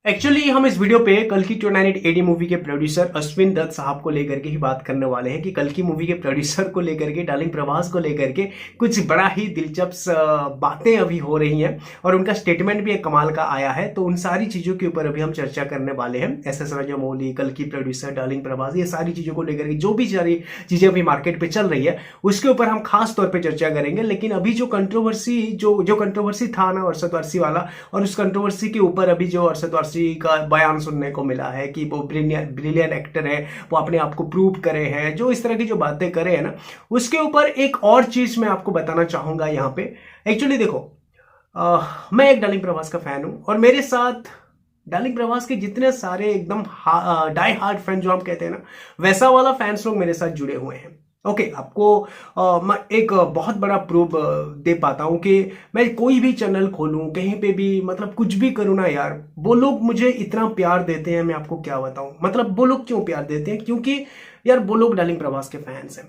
Actually हम इस video पे कल की 298 एडी मूवी के प्रोड्यूसर अश्विन दत्त साहब को लेकर के ही बात करने वाले हैं कि कल की मूवी के प्रोड्यूसर को लेकर के, डार्लिंग प्रभास को लेकर के कुछ बड़ा ही दिलचस्प बातें अभी हो रही हैं और उनका स्टेटमेंट भी एक कमाल का आया है। तो उन सारी चीजों के ऊपर अभी हम चर्चा करने वाले हैं। एस राजामौली, कल की प्रोड्यूसर, डार्लिंग प्रभास, ये सारी चीजों को लेकर के जो भी सारी चीजें अभी मार्केट पे चल रही है उसके ऊपर हम खास तौर पर चर्चा करेंगे। लेकिन अभी जो कंट्रोवर्सी था ना अरशद वारसी वाला, और उस कंट्रोवर्सी के ऊपर अभी जो अरशद वारसी का बयान सुनने को मिला है कि वो ब्रिलियंट एक्टर है, वो अपने आप को प्रूव करे हैं, जो इस तरह की जो बातें करे हैं ना, उसके ऊपर एक और चीज मैं आपको बताना चाहूंगा यहाँ पे। एक्चुअली देखो, मैं एक डार्लिंग प्रभास का फैन हूं और मेरे साथ डार्लिंग प्रभास के जितने सारे एकदम डाई हार्ड फैन जो हम कहते हैं ना, वैसा वाला फैंस लोग मेरे साथ जुड़े हुए हैं। ओके, आपको मैं एक बहुत बड़ा प्रूफ दे पाता हूँ कि मैं कोई भी चैनल खोलूँ, कहीं पे भी मतलब कुछ भी करूँ ना यार, वो लोग मुझे इतना प्यार देते हैं, मैं आपको क्या बताऊँ। मतलब वो लोग क्यों प्यार देते हैं? क्योंकि यार वो लोग डार्लिंग प्रभास के फैंस हैं।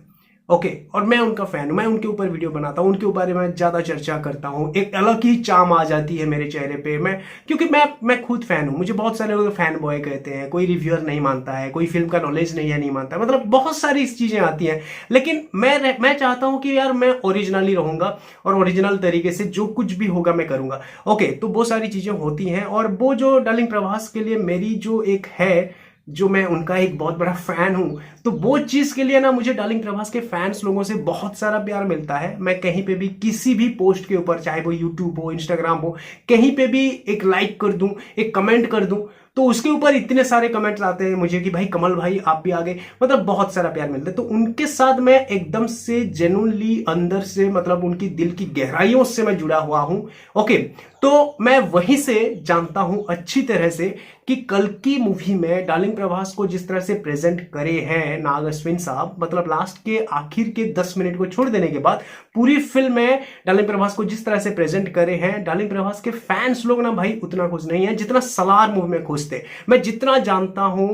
ओके, और मैं उनका फैन हूं, मैं उनके ऊपर वीडियो बनाता हूं, उनके बारे में ज्यादा चर्चा करता हूं, एक अलग ही चाम आ जाती है मेरे चेहरे पे। क्योंकि मैं खुद फैन हूं। मुझे बहुत सारे लोग फैन बॉय कहते हैं, कोई रिव्यूअर नहीं मानता है, कोई फिल्म का नॉलेज नहीं है, नहीं मानता है, मतलब बहुत सारी चीजें आती हैं। लेकिन मैं चाहता हूं कि यार मैं ओरिजिनली रहूंगा और ओरिजिनल तरीके से जो कुछ भी होगा मैं करूंगा। ओके, तो वो सारी चीजें होती हैं और वो जो डार्लिंग प्रभास के लिए मेरी जो एक है, जो मैं उनका एक बहुत बड़ा फैन हूं, तो वो चीज के लिए ना मुझे डार्लिंग प्रभास के फैंस लोगों से बहुत सारा प्यार मिलता है। मैं कहीं पे भी किसी भी पोस्ट के ऊपर, चाहे वो यूट्यूब हो, इंस्टाग्राम हो, कहीं पे भी एक लाइक कर दूं, एक कमेंट कर दूं, तो उसके ऊपर इतने सारे कमेंट्स आते हैं मुझे कि भाई कमल भाई आप भी आ गए, मतलब बहुत सारा प्यार मिलता है। तो उनके साथ मैं एकदम से जेन्युइनली अंदर से, मतलब उनकी दिल की गहराइयों से मैं जुड़ा हुआ हूं। ओके, तो मैं वहीं से जानता हूं अच्छी तरह से कि कल की मूवी में डार्लिंग प्रभास को जिस तरह से प्रेजेंट करे हैं नाग अश्विन साहब, मतलब लास्ट के आखिर के 10 मिनट को छोड़ देने के बाद पूरी फिल्म में डार्लिंग प्रभास को जिस तरह से प्रेजेंट करे हैं, डार्लिंग प्रभास के फैंस लोग ना भाई उतना खुश नहीं है जितना सलार मूवी में खुश थे। मैं जितना जानता हूं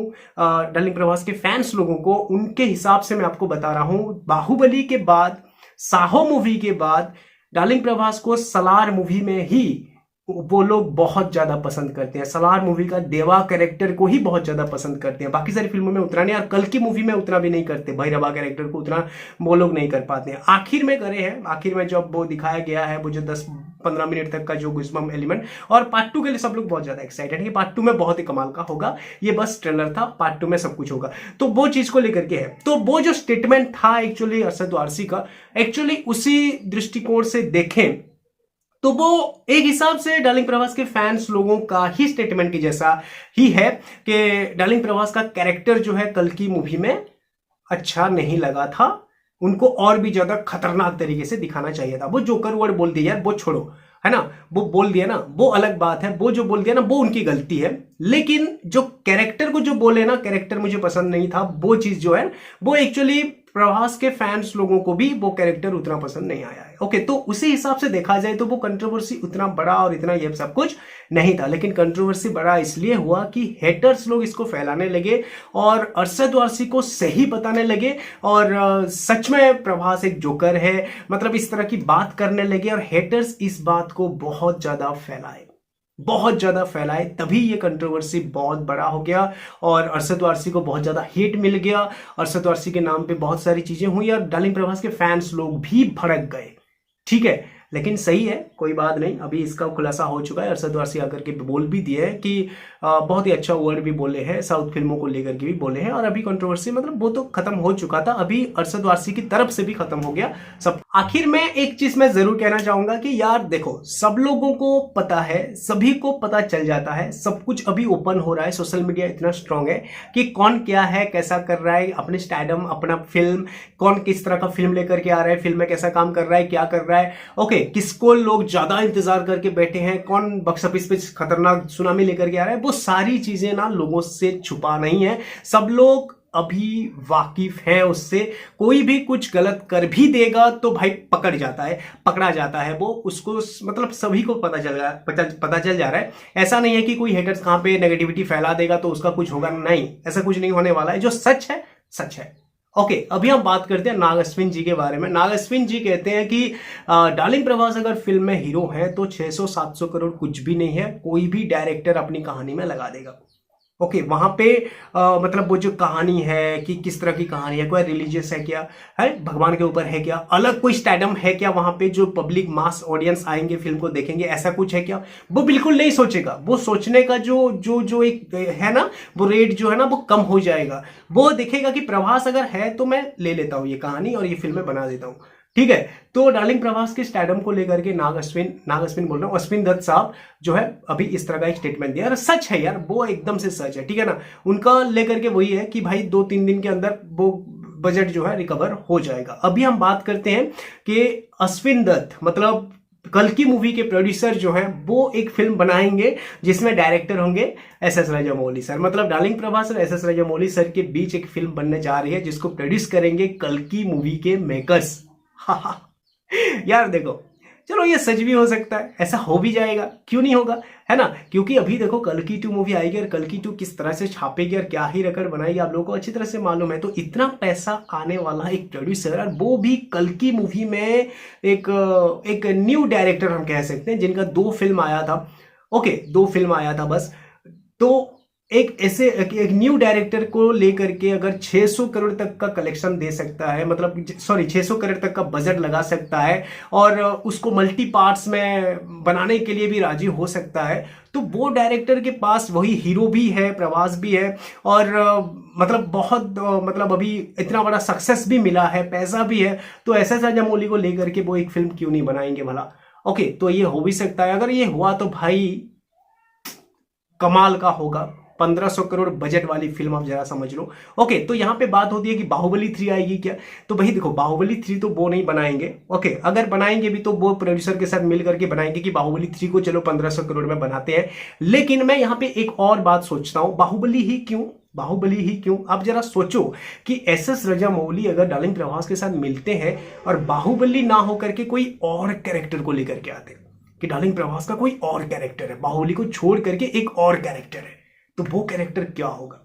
डार्लिंग प्रभास के फैंस लोगों को, उनके हिसाब से मैं आपको बता रहा हूं, बाहुबली के बाद, साहो मूवी के बाद डार्लिंग प्रभास को सलार मूवी में ही वो लोग बहुत ज्यादा पसंद करते हैं। सलार मूवी का देवा कैरेक्टर को ही बहुत ज्यादा पसंद करते हैं। बाकी सारी फिल्मों में उतना नहीं, और कल की मूवी में उतना भी नहीं करते, भैरवा कैरेक्टर को उतना वो लोग नहीं कर पाते हैं। आखिर में करे हैं, आखिर में जब वो दिखाया गया है, वो जो 10-15 मिनट तक का जो गुस्बम एलिमेंट, और पार्ट 2 के लिए सब लोग बहुत ज्यादा एक्साइटेड है। पार्ट 2 में बहुत ही कमाल का होगा, ये बस ट्रेलर था, पार्ट 2 में सब कुछ होगा। तो वो चीज को लेकर के है। तो वो जो स्टेटमेंट था एक्चुअली अरशद वारसी का, एक्चुअली उसी दृष्टिकोण से देखें तो वो एक हिसाब से डार्लिंग प्रभास के फैंस लोगों का ही स्टेटमेंट की जैसा ही है कि डार्लिंग प्रभास का कैरेक्टर जो है कल की मूवी में अच्छा नहीं लगा था, उनको और भी ज्यादा खतरनाक तरीके से दिखाना चाहिए था। वो जोकर वर्ड बोल दिया यार, वो छोड़ो, है ना, वो बोल दिया ना, वो अलग बात है, वो जो बोल दिया ना वो उनकी गलती है। लेकिन जो कैरेक्टर को जो बोले ना, कैरेक्टर मुझे पसंद नहीं था, वो चीज जो है वो एक्चुअली प्रभास के फैंस लोगों को भी वो कैरेक्टर उतना पसंद नहीं आया है। ओके, तो उसी हिसाब से देखा जाए तो वो कंट्रोवर्सी उतना बड़ा और इतना ये सब कुछ नहीं था। लेकिन कंट्रोवर्सी बड़ा इसलिए हुआ कि हेटर्स लोग इसको फैलाने लगे और अरशद वारसी को सही बताने लगे, और सच में प्रभास एक जोकर है, मतलब इस तरह की बात करने लगे, और हेटर्स इस बात को बहुत ज्यादा फैलाए, तभी ये कंट्रोवर्सी बहुत बड़ा हो गया और अरशद वारसी को बहुत ज्यादा हिट मिल गया। अरशद वारसी के नाम पे बहुत सारी चीजें हुई और डार्लिंग प्रभास के फैंस लोग भी भड़क गए। ठीक है, लेकिन सही है, कोई बात नहीं, अभी इसका खुलासा हो चुका है। अरशद वारसी आकर के बोल भी दिए हैं कि बहुत ही अच्छा वर्ड भी बोले हैं, साउथ फिल्मों को लेकर के भी बोले हैं, और अभी कंट्रोवर्सी मतलब वो तो खत्म हो चुका था, अभी अरशद वारसी की तरफ से भी खत्म हो गया सब। आखिर में एक चीज मैं जरूर कहना चाहूंगा कि यार देखो, सब लोगों को पता है, सभी को पता चल जाता है, सब कुछ अभी ओपन हो रहा है, सोशल मीडिया इतना स्ट्रांग है कि कौन क्या है, कैसा कर रहा है, अपने स्टैडम, अपना फिल्म, कौन किस तरह का फिल्म लेकर के आ रहा है, फिल्म में कैसा काम कर रहा है, क्या कर रहा है। ओके, किसको लोग ज्यादा इंतजार करके बैठे हैं, कौन बॉक्स ऑफिस पे खतरनाक सुनामी लेकर के आ रहा है, वो सारी चीजें ना लोगों से छुपा नहीं है, सब लोग अभी वाकिफ है उससे। कोई भी कुछ गलत कर भी देगा तो भाई पकड़ा जाता है वो, उसको मतलब सभी को पता चल जा रहा है। ऐसा नहीं है कि कोई हेटर्स कहां पे नेगेटिविटी फैला देगा तो उसका कुछ होगा, नहीं, ऐसा कुछ नहीं होने वाला है। जो सच है सच है। ओके, अभी हम बात करते हैं नाग अश्विन जी के बारे में। नाग अश्विन जी कहते हैं कि डार्लिंग प्रभास अगर फिल्म में हीरो है तो 600-700 करोड़ कुछ भी नहीं है, कोई भी डायरेक्टर अपनी कहानी में लगा देगा। ओके, वहां पे मतलब वो जो कहानी है कि किस तरह की कहानी है, कोई रिलीजियस है क्या, है भगवान के ऊपर है क्या, अलग कोई स्टैडम है क्या वहां पे जो पब्लिक मास ऑडियंस आएंगे फिल्म को देखेंगे, ऐसा कुछ है क्या, वो बिल्कुल नहीं सोचेगा। वो सोचने का जो जो जो एक है ना, वो रेट जो है ना वो कम हो जाएगा। वो देखेगा कि प्रभास अगर है तो मैं ले लेता हूँ ये कहानी और ये फिल्में बना देता हूँ। ठीक है, तो डार्लिंग प्रभास के स्टैडम को लेकर के नाग अश्विन बोल रहा हूँ, अश्विन दत्त साहब जो है अभी इस तरह का एक स्टेटमेंट दिया। सच है यार, वो एकदम से सच है। ठीक है ना, उनका लेकर के वही है कि भाई 2-3 दिन के अंदर वो बजट जो है रिकवर हो जाएगा। अभी हम बात करते हैं कि अश्विन दत्त मतलब कल की मूवी के प्रोड्यूसर जो है वो एक फिल्म बनाएंगे जिसमें डायरेक्टर होंगे एस.एस. राजामौली सर। मतलब डार्लिंग प्रभास और एस.एस. राजामौली सर के बीच एक फिल्म बनने जा रही है जिसको प्रोड्यूस करेंगे कल की मूवी के मेकर्स। यार देखो, चलो ये सच भी हो सकता है, ऐसा हो भी जाएगा, क्यों नहीं होगा, है ना। क्योंकि अभी देखो कल की 2 मूवी आएगी और कल की 2 किस तरह से छापेगी और क्या ही रिकॉर्ड बनाएगी आप लोगों को अच्छी तरह से मालूम है। तो इतना पैसा आने वाला एक प्रोड्यूसर और वो भी कल की मूवी में एक न्यू डायरेक्टर हम कह सकते हैं जिनका 2 फिल्म आया था। ओके, 2 फिल्म आया था बस। तो एक ऐसे एक न्यू डायरेक्टर को लेकर के अगर 600 करोड़ तक का कलेक्शन दे सकता है, मतलब सॉरी 600 करोड़ तक का बजट लगा सकता है और उसको मल्टी पार्ट्स में बनाने के लिए भी राजी हो सकता है, तो वो डायरेक्टर के पास वही हीरो भी है, प्रभास भी है और मतलब बहुत मतलब अभी इतना बड़ा सक्सेस भी मिला है, पैसा भी है, तो एस.एस. राजामौली को लेकर के वो एक फिल्म क्यों नहीं बनाएंगे भला। ओके, तो ये हो भी सकता है। अगर ये हुआ तो भाई कमाल का होगा। 1500 करोड़ बजट वाली फिल्म आप जरा समझ लो। ओके, तो यहां पे बात होती है कि बाहुबली 3 आएगी क्या। तो भाई देखो, बाहुबली 3 तो वो नहीं बनाएंगे। ओके, अगर बनाएंगे भी तो वो प्रोड्यूसर के साथ मिल करके बनाएंगे कि बाहुबली 3 को चलो 1500 करोड़ में बनाते हैं। लेकिन मैं यहां पे एक और बात सोचता हूं, बाहुबली ही क्यों, बाहुबली ही क्यों। आप जरा सोचो कि एस.एस. राजामौली अगर डार्लिंग प्रभास के साथ मिलते हैं और बाहुबली ना होकर के कोई और कैरेक्टर को लेकर के आते कि डार्लिंग प्रभास का कोई और कैरेक्टर है, बाहुबली को छोड़ करके एक और कैरेक्टर है, तो वो कैरेक्टर क्या होगा।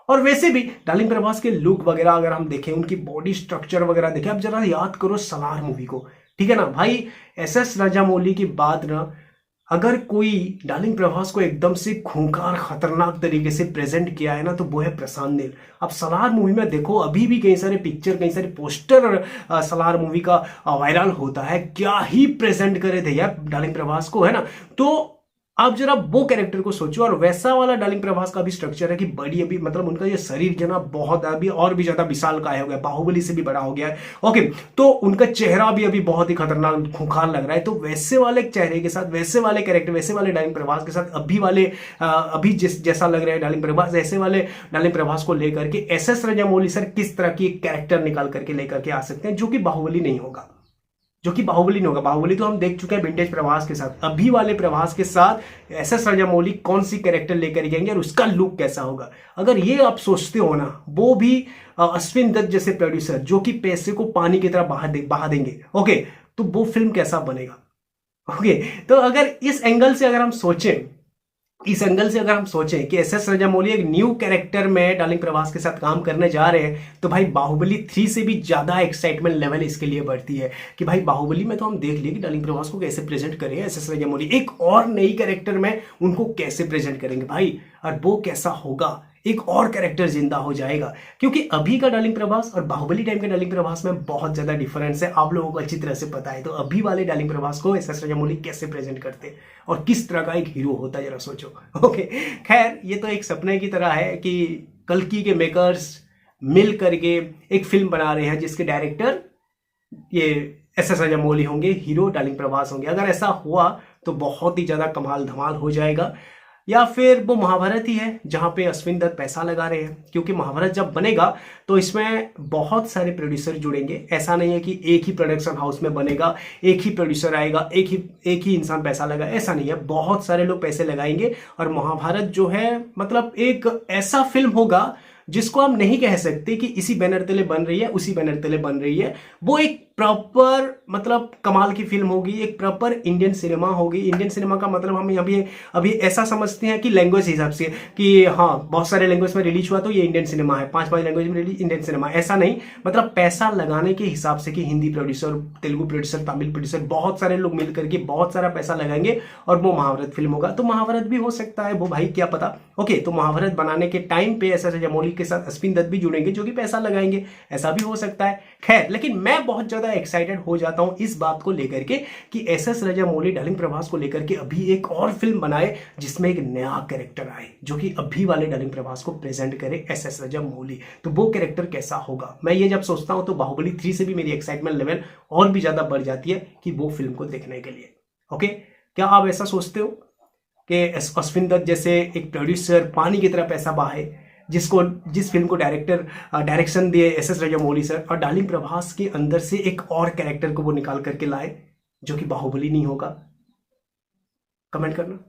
और वैसे भी डार्लिंग प्रभास के लुक वगैरह अगर हम देखें, उनकी बॉडी स्ट्रक्चर वगैरह देखें, आप जरा याद करो सलार मूवी को। ठीक है ना भाई, एस.एस. राजामौली की बात ना, अगर कोई डार्लिंग प्रभास को एकदम से खूंखार खतरनाक तरीके से प्रेजेंट किया है ना, तो वो है प्रशांत नील। अब सलार मूवी में देखो, अभी भी कई सारे पिक्चर, कई सारे पोस्टर सलार मूवी का वायरल होता है, क्या ही प्रेजेंट करे थे यार डार्लिंग प्रभास को, है ना। तो आप जरा वो कैरेक्टर को सोचो, और वैसा वाला डार्लिंग प्रभास का भी स्ट्रक्चर है कि बड़ी अभी मतलब उनका ये शरीर जो ना बहुत अभी और भी ज्यादा विशाल काय हो गया, बाहुबली से भी बड़ा हो गया है। ओके, तो उनका चेहरा भी अभी बहुत ही खतरनाक खूंखार लग रहा है। तो वैसे वाले चेहरे के साथ, वैसे वाले कैरेक्टर, वैसे वाले डार्लिंग प्रभास के साथ अभी जैसा लग रहा है डार्लिंग प्रभास, ऐसे वाले डार्लिंग प्रभास को लेकर के एस.एस. राजामौली सर किस तरह की कैरेक्टर निकाल करके लेकर के आ सकते हैं जो कि बाहुबली नहीं होगा, जो कि बाहुबली नहीं होगा। बाहुबली तो हम देख चुके हैं विंटेज प्रभास के साथ, अभी वाले प्रभास के साथ एस.एस. राजामौली कौन सी कैरेक्टर लेकर जाएंगे और उसका लुक कैसा होगा। अगर ये आप सोचते हो ना, वो भी अश्विन दत्त जैसे प्रोड्यूसर जो कि पैसे को पानी की तरह बहा देंगे, ओके, तो वो फिल्म कैसा बनेगा। ओके, तो अगर इस एंगल से अगर हम सोचें, कि एस.एस. राजामौली एक न्यू कैरेक्टर में डार्लिंग प्रभास के साथ काम करने जा रहे हैं, तो भाई बाहुबली 3 से भी ज्यादा एक्साइटमेंट लेवल इसके लिए बढ़ती है कि भाई बाहुबली में तो हम देख लिए कि डार्लिंग प्रभास को कैसे प्रेजेंट करेंगे एस.एस. राजामौली, एक और नई कैरेक्टर में उनको कैसे प्रेजेंट करेंगे भाई, और वो कैसा होगा, एक और कैरेक्टर जिंदा हो जाएगा। क्योंकि अभी का डार्लिंग प्रभास और बाहुबली टाइम के डार्लिंग प्रभास में बहुत ज्यादा डिफरेंस है, आप लोगों को अच्छी तरह से पता है। तो अभी वाले डार्लिंग प्रभास को एस.एस. राजामौली कैसे प्रेजेंट करते और किस तरह का एक हीरो होता है, जरा सोचो। ओके, खैर ये तो एक सपने की तरह है कि कल्कि के मेकर्स मिल करके एक फिल्म बना रहे हैं जिसके डायरेक्टर ये एस.एस. राजामौली होंगे, हीरो डार्लिंग प्रभास होंगे। अगर ऐसा हुआ तो बहुत ही ज्यादा कमाल धमाल हो जाएगा। या फिर वो महाभारत ही है जहां पे अश्विन दत्त पैसा लगा रहे हैं, क्योंकि महाभारत जब बनेगा तो इसमें बहुत सारे प्रोड्यूसर जुड़ेंगे। ऐसा नहीं है कि एक ही प्रोडक्शन हाउस में बनेगा, एक ही प्रोड्यूसर आएगा, एक ही इंसान पैसा लगा, ऐसा नहीं है, बहुत सारे लोग पैसे लगाएंगे। और महाभारत जो है मतलब एक ऐसा फिल्म होगा जिसको हम नहीं कह सकते कि इसी बैनर तले बन रही है, उसी बैनर तले बन रही है। वो एक प्रॉपर मतलब कमाल की फिल्म होगी, एक प्रॉपर इंडियन सिनेमा होगी। इंडियन सिनेमा का मतलब हम अभी ऐसा समझते हैं कि लैंग्वेज हिसाब से कि हाँ बहुत सारे लैंग्वेज में रिलीज हुआ तो ये इंडियन सिनेमा है, 5 लैंग्वेज में रिलीज इंडियन सिनेमा, ऐसा नहीं। मतलब पैसा लगाने के हिसाब से कि Hindi producer, Telugu producer, Tamil producer, बहुत सारे लोग मिल करके बहुत सारा पैसा लगाएंगे और वो महाभारत फिल्म होगा। तो महाभारत भी हो सकता है, वो भाई क्या पता। ओके, तो महाभारत बनाने के टाइम पे एस एस राजामौली के साथ अश्विन दत्त भी जुड़ेंगे जो कि पैसा लगाएंगे, ऐसा भी हो सकता है। खैर, लेकिन मैं बहुत ज्यादा एक्साइटेड हो जाता हूं इस बात को लेकर के कि S S Rajamouli darling Prabhas को लेकर के अभी एक और फिल्म बनाए जिसमें एक नया कैरेक्टर आए जो कि अभी वाले डार्लिंग प्रभास को प्रेजेंट करे एस एस राजामौली। तो वो कैरेक्टर कैसा होगा, मैं ये जब सोचता हूं तो बाहुबली 3 से भी मेरी एक्साइटमेंट लेवल और भी ज्यादा बढ़ जाती है कि वो फिल्म को देखने के लिए। ओके, क्या आप ऐसा सोचते हो कि अश्विन दत्त जैसे एक प्रोड्यूसर पानी की तरह पैसा बहाए, जिस फिल्म को डायरेक्शन दिए एस एस राजामौली सर, और डार्लिंग प्रभास के अंदर से एक और कैरेक्टर को वो निकाल करके लाए जो कि बाहुबली नहीं होगा? कमेंट करना।